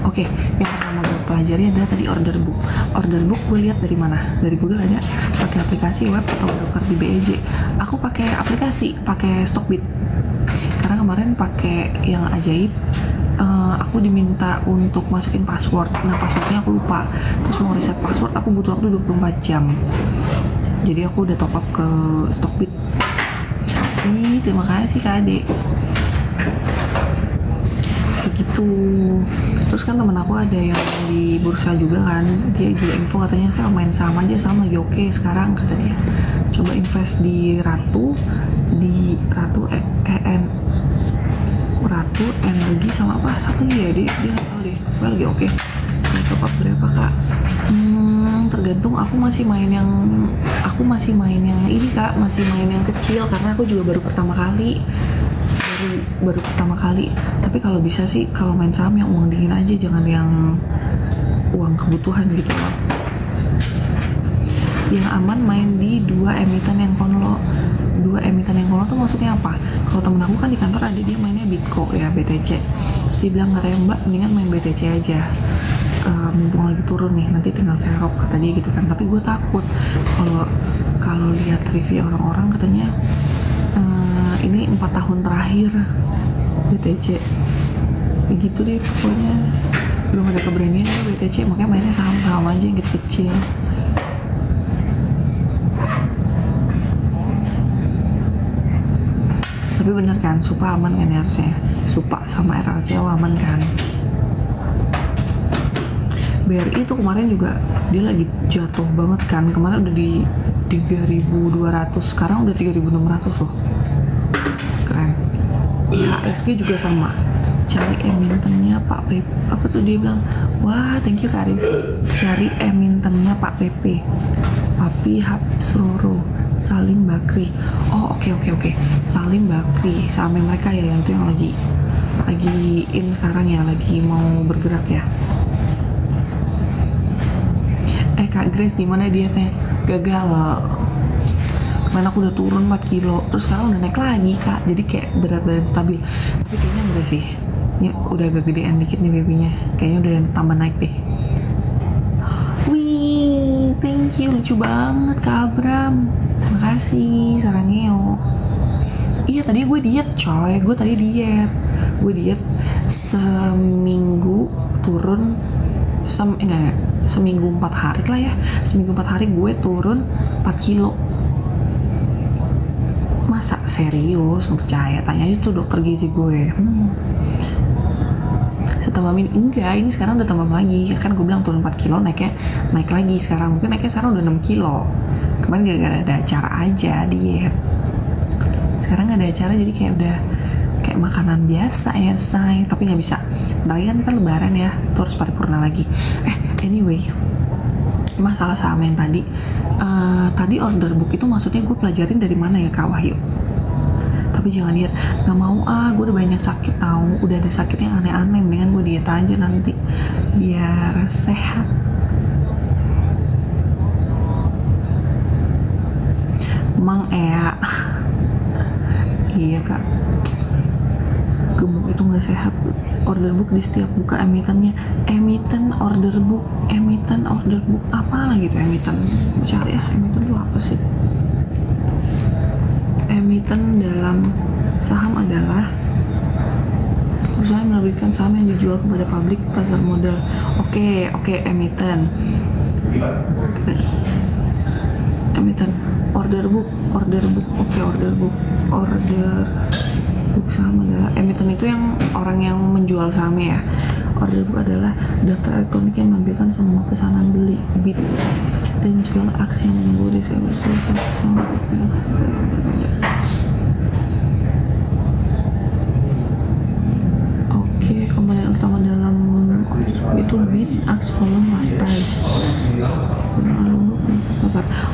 Oke, yang pertama gue pelajari adalah tadi order book. Order book gue lihat dari mana? Dari Google ada, pakai aplikasi web atau broker di BEJ. Aku pakai aplikasi, pakai Stockbit. Karena kemarin pakai yang ajaib, aku diminta untuk masukin password. Nah passwordnya aku lupa, terus mau reset password aku butuh waktu 24 jam. Jadi aku udah top up ke Stockbit. Terima kasih Kak Ade. Kayak gitu. Terus kan temen aku ada yang di bursa juga kan, dia juga info katanya saya main saham aja, saham lagi oke sekarang kata dia. Coba invest di Ratu Energi sama apa satu lagi ya, dia nggak tahu deh, gue lagi oke. Sekali top up berapa Kak? Tergantung, aku masih main yang ini Kak, masih main yang kecil karena aku juga baru pertama kali. Tapi kalau bisa sih kalau main saham yang uang dingin aja, jangan yang uang kebutuhan gitu loh. Yang aman main di 2 emiten yang konlo tuh maksudnya apa? Kalau temen aku kan di kantor ada, dia mainnya Bitco ya, BTC. Dia bilang nggak ya Mbak, mendingan main BTC aja, mumpung lagi turun nih, nanti tinggal serok kata dia gitu kan. Tapi gue takut kalau lihat review orang-orang katanya ini 4 tahun terakhir BTC begitu deh pokoknya, belum ada keberanian ya BTC, makanya mainnya saham-saham aja yang kecil-kecil. Tapi bener kan, Supa aman kan ya harusnya, Supa sama RLCO aman kan. BRI itu kemarin juga dia lagi jatuh banget kan, kemarin udah di 3.200, sekarang udah 3.600 loh, keren. HSG juga sama, cari emitennya Pak PP, apa tuh dia bilang, wah thank you Karis, cari emitennya Pak PP, Papi Habsroro, Salim Bakri. Oh oke. Salim Bakri, sama mereka ya, yang itu yang lagi in sekarang ya, lagi mau bergerak ya. Kak Grace gimana dietnya? Gagal. Kemarin aku udah turun 4 kilo, terus sekarang udah naik lagi Kak, jadi kayak berat badan stabil. Tapi kayaknya enggak sih, ini udah agak gedean dikit nih babynya, kayaknya udah tambah naik deh. Wih, thank you, lucu banget Kak Abram, terima kasih sarangnya. Iya tadi gue diet coy, gue diet seminggu turun seminggu 4 hari lah ya, seminggu 4 hari gue turun 4 kilo. Masa serius, nggak percaya, tanya aja tuh dokter gizi gue. Setambahin enggak, ini sekarang udah tambah lagi kan, gue bilang turun 4 kilo, naik lagi sekarang, mungkin naiknya sekarang udah 6 kilo. Kemarin gak ada acara aja diet, sekarang gak ada acara jadi kayak udah kayak makanan biasa ya say. Tapi nggak bisa, ntar kan kita lebaran ya, terus paripurna lagi. Anyway, masalah saham yang tadi order book itu maksudnya gue pelajarin dari mana ya Kak Wahyu? Tapi jangan diet, nggak mau gue udah banyak sakit tahu, udah ada sakit yang aneh-aneh, mendingan gue diet aja nanti biar sehat. Mang Ea iya Kak, gemuk itu nggak sehat. order book di setiap buka emitennya. Emiten order book apa lagi tuh emiten? Cari ya, emiten itu apa sih? Emiten dalam saham adalah perusahaan menerbitkan saham yang dijual kepada publik pasar modal. Oke, emiten. Emiten order book. Oke, order book saham adalah emiten itu yang orang yang menjual sahamnya ya. Order book adalah daftar elektronik yang menampilkan semua pesanan beli, bid, dan jual aksi yang menunggu di Oke, komponen utama dalam itu bid, aksi, volume, last price.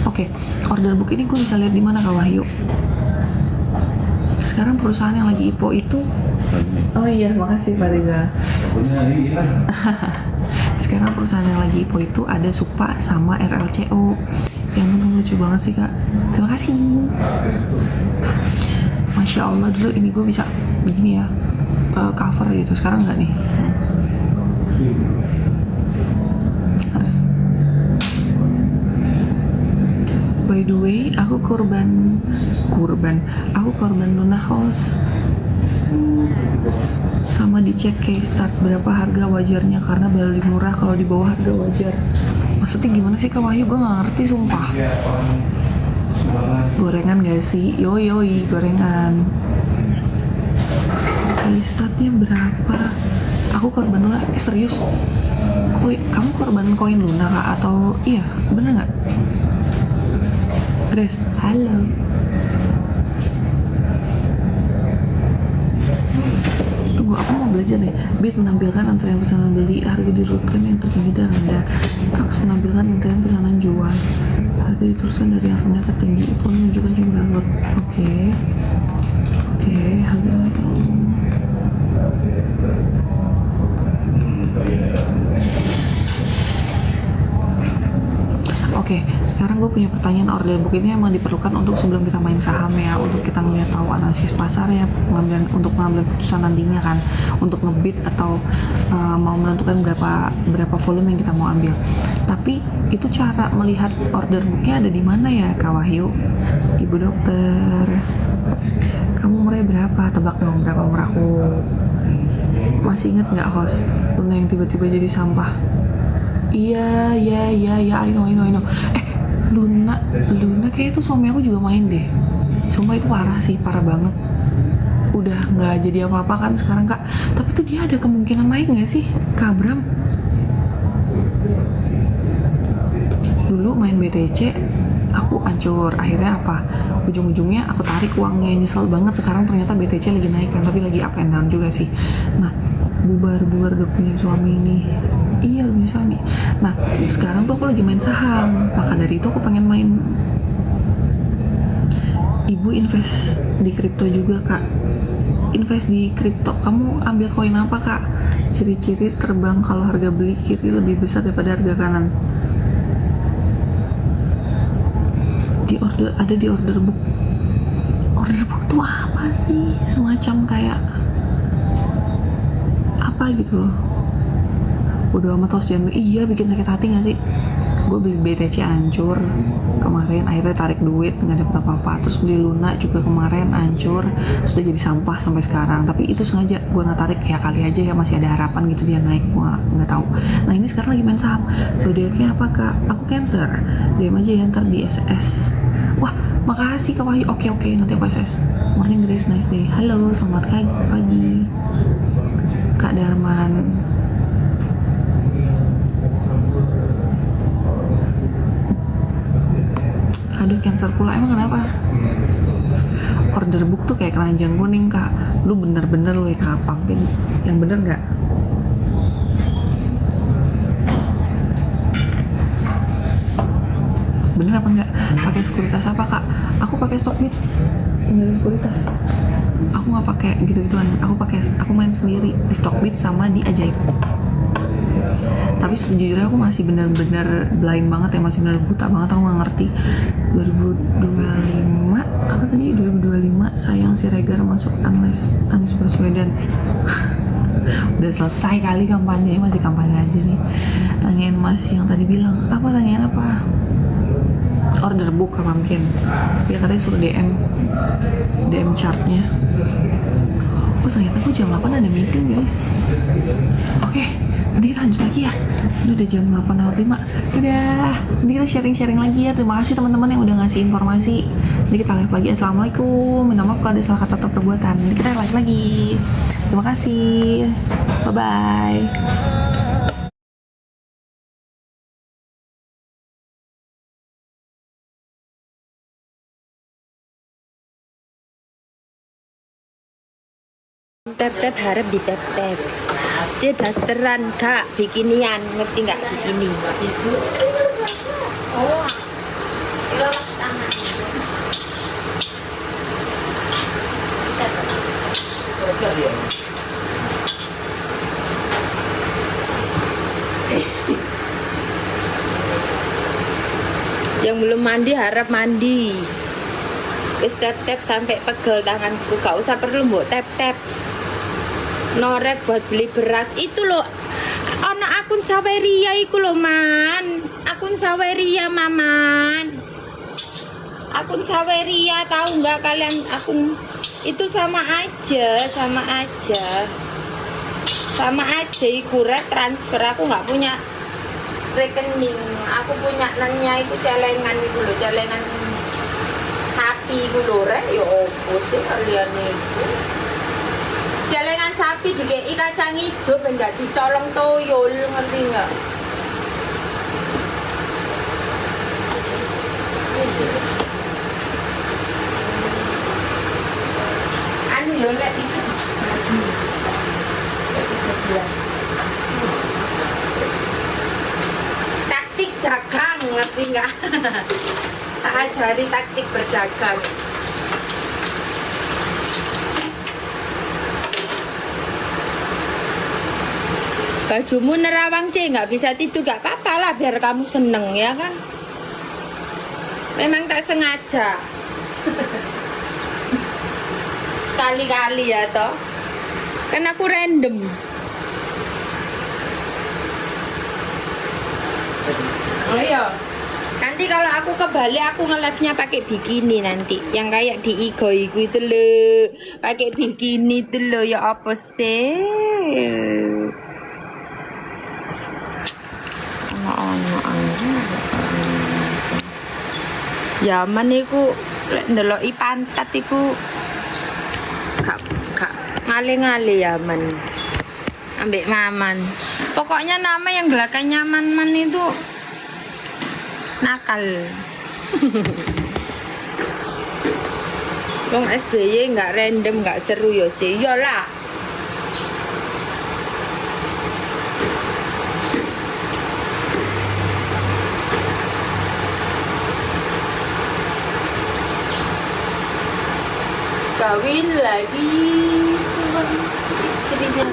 Oke, order book ini gue bisa lihat di mana Kak Wahyu? Sekarang perusahaan yang lagi IPO itu, oh iya, makasih Pak Riza. Sekarang perusahaan yang lagi IPO itu ada Supa sama RLCO. Yang lucu banget sih Kak. Terima kasih. Masya Allah, dulu ini gue bisa begini ya, cover gitu. Sekarang nggak nih. Harus. By the way, aku korban Luna House. Sama dicek case start berapa harga wajarnya, karena lebih murah kalau di bawah harga wajar. Maksudnya gimana sih Kak Wahyu? Gue nggak ngerti sumpah. Gorengan gak sih? Yoi gorengan. Case startnya berapa? Aku korban Luna. Serius? Kamu korban koin Luna Kak? Atau iya bener nggak? Grace, halo. Tunggu, aku mau belajar nih. Bid menampilkan antrean pesanan beli, harga diurutkan yang tertinggi dan rendah. Aks menampilkan antrean pesanan jual, harga diturunkan dari yang rendah ke tinggi. Info menunjukkan jumlah lot. Oke, harga. Oke, sekarang gue punya pertanyaan. Order book ini emang diperlukan untuk sebelum kita main saham ya, untuk kita ngeliat tahu analisis pasar ya, untuk mengambil keputusan nantinya kan, untuk ngebid atau mau menentukan berapa volume yang kita mau ambil. Tapi itu cara melihat order booknya ada di mana ya Kak Wahyu? Ibu dokter, kamu murah berapa? Tebak dong berapa murahku? Masih inget nggak host Luna yang tiba-tiba jadi sampah? Iya, I know. Luna kayak itu suami aku juga main deh. Sumpah itu parah banget. Udah nggak jadi apa-apa kan sekarang Kak. Tapi tuh dia ada kemungkinan naik nggak sih, Kak Bram? Dulu main BTC, aku hancur. Akhirnya apa? Ujung-ujungnya aku tarik uangnya, nyesel banget. Sekarang ternyata BTC lagi naik kan, tapi lagi up and down juga sih. Nah, bubar udah punya suami ini. Iya, punya suami. Nah, sekarang tuh aku lagi main saham. Maka dari itu aku pengen main. Ibu invest di kripto juga Kak. Invest di kripto. Kamu ambil koin apa Kak? Ciri-ciri terbang kalau harga beli kiri lebih besar daripada harga kanan. Ada di order book. Order book tuh apa sih? Semacam kayak apa gitu loh. Bodo amat host, jangan. Iya, bikin sakit hati gak sih? Gue beli BTC hancur kemarin, akhirnya tarik duit nggak dapet apa-apa. Terus beli Luna juga kemarin hancur, sudah jadi sampah sampai sekarang. Tapi itu sengaja gue nggak tarik, ya kali aja ya masih ada harapan gitu dia naik, gue nggak tahu. Nah ini sekarang lagi main saham. Zodiaknya apa Kak? Aku Cancer. DM aja ya ntar di SS. Wah, makasih Kak Wahyu. Oke, nanti aku SS. Morning Grace, nice day. Halo, selamat pagi Kak Darman. Aduh, Cancer pula, emang kenapa? Order book tuh kayak keranjang kuning Kak. Lu bener-bener lu ya kapan? Yang bener nggak? Bener apa enggak? Pakai sekuritas apa Kak? Aku pakai Stockbit. Nggak ada sekuritas. Aku nggak pakai gitu-gituan. Aku main sendiri di Stockbit sama di Ajaib. Tapi sejujurnya aku masih bener-bener blind banget ya, masih bener buta banget, aku nggak ngerti. 2025 apa tadi? 2025 sayang si Regar masuk Anies Baswedan. Udah selesai kali kampanye, masih kampanye aja nih. Tanyain mas yang tadi bilang apa, tanyain apa, order book apa mungkin dia katanya suruh DM chartnya. Oh ternyata gue jam 8 ada meeting guys. Oke, nanti kita lanjut lagi ya. Ini udah jam 8:05. Dadah. Nanti kita sharing-sharing lagi ya. Terima kasih teman-teman yang udah ngasih informasi. Nanti kita live lagi. Assalamualaikum. Minta maaf kalau ada salah kata atau perbuatan. Nanti kita live lagi. Terima kasih. Bye-bye. Tep-tep harap di tep-tep. Dasteran kak, bikinian, ngerti nggak bikini? Oh, ilolas tangan. Yang belum mandi harap mandi. Wis tep-tep sampai pegel tanganku, gak usah perlu mbok tep-tep. Norek buat beli beras itu loh. Ono akun Saweria iku loh man. Akun Saweria maman. Akun Saweria tahu nggak kalian? Akun itu sama aja, sama aja iku transfer. Aku nggak punya rekening, aku punya nanya itu celengan itu loh, celengan sapi itu loh rek. Ya opo sih kalian itu celengan sapi dikei kacang hijau ben gak dicolong toyol, ngerti nggak? Anu yo lek itu taktik dagang, ngerti nggak? Tak ajari taktik berdagang. Bajumu nerawang C, nggak bisa tidur, nggak apa-apa lah, biar kamu seneng ya kan. Memang tak sengaja. Sekali-kali ya toh. Kan aku random. Oh iya. Nanti kalau aku ke Bali aku nge-live-nya pakai bikini nanti. Yang kayak di Igo itu loh. Pakai bikini itu loh, ya apa sih? Yaman iku lek ndeloki pantat iku gak ngale-ngale Yaman. Ambek Maman. Pokoknya nama yang belakangnya Man itu nakal. Wong SBY nggak random, nggak seru yo C. Yolah. Kawin lagi suami istrinya.